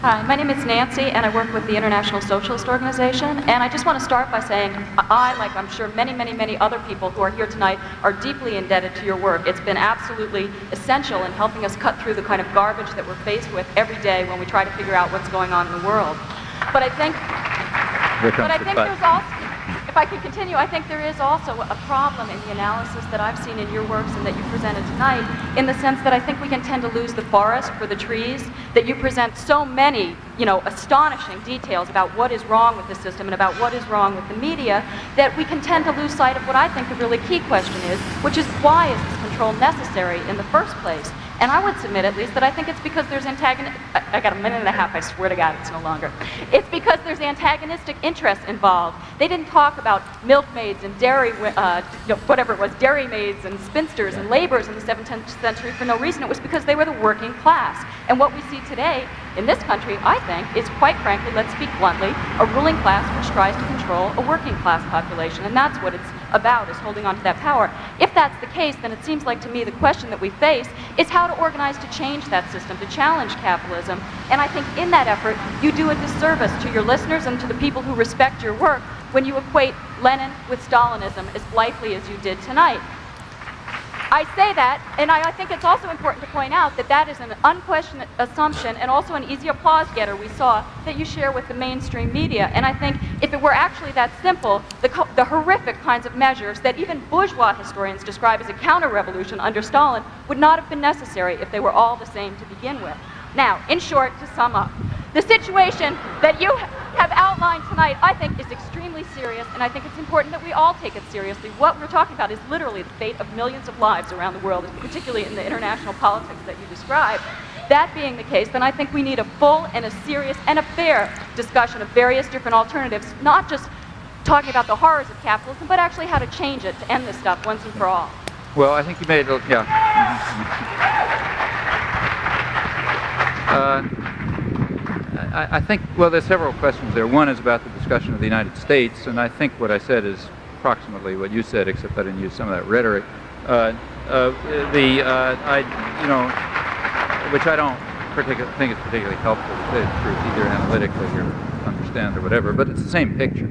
Hi, my name is Nancy, and I work with the International Socialist Organization. And I just want to start by saying I, like I'm sure many other people who are here tonight, are deeply indebted to your work. It's been absolutely essential in helping us cut through the kind of garbage that we're faced with every day when we try to figure out what's going on in the world. But I think there's also, if I could continue, I think there is also a problem in the analysis that I've seen in your works and that you presented tonight, in the sense that I think we can tend to lose the forest for the trees, that you present so many, astonishing details about what is wrong with the system and about what is wrong with the media, that we can tend to lose sight of what I think the really key question is, which is why is this control necessary in the first place? And I would submit, at least, that I think it's because there's I got a minute and a half, I swear to God, it's no longer. It's because there's antagonistic interests involved. They didn't talk about milkmaids and dairy maids and spinsters and laborers in the 17th century for no reason. It was because they were the working class. And what we see today in this country, I think, is quite frankly, let's speak bluntly, a ruling class which tries to control a working class population. And that's what it's about, is holding on to that power. If that's the case, then it seems like to me the question that we face is how to organize to change that system, to challenge capitalism. And I think in that effort, you do a disservice to your listeners and to the people who respect your work when you equate Lenin with Stalinism as blithely as you did tonight. I say that, and I think it's also important to point out that that is an unquestioned assumption and also an easy applause getter we saw that you share with the mainstream media. And I think if it were actually that simple, the horrific kinds of measures that even bourgeois historians describe as a counter-revolution under Stalin would not have been necessary if they were all the same to begin with. Now, in short, to sum up, the situation that you have outlined tonight, I think, is extremely serious, and I think it's important that we all take it seriously. What we're talking about is literally the fate of millions of lives around the world, particularly in the international politics that you described. That being the case, then I think we need a full and a serious and a fair discussion of various different alternatives, not just talking about the horrors of capitalism, but actually how to change it to end this stuff once and for all. Well, I think you made it, I think, well, there's several questions there. One is about the discussion of the United States, and I think what I said is approximately what you said, except I didn't use some of that rhetoric. Which I don't think is particularly helpful to say the truth, either analytically or understand or whatever, but it's the same picture.